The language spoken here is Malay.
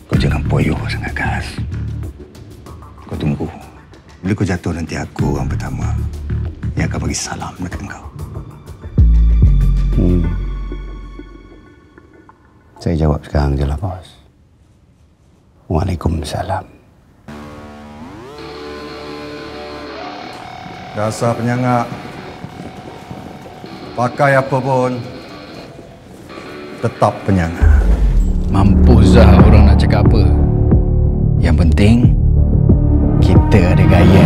Kau jangan poyo sangat, Kas. Kau tunggu. Bila kau jatuh nanti aku orang pertama yang akan bagi salam dekat kau. Saya jawab sekarang je lah, bos. Waalaikumsalam. Dasar penyangak. Pakai apa pun, tetap penyangak. Mampuslah orang nak cakap apa. Yang penting, kita ada gaya.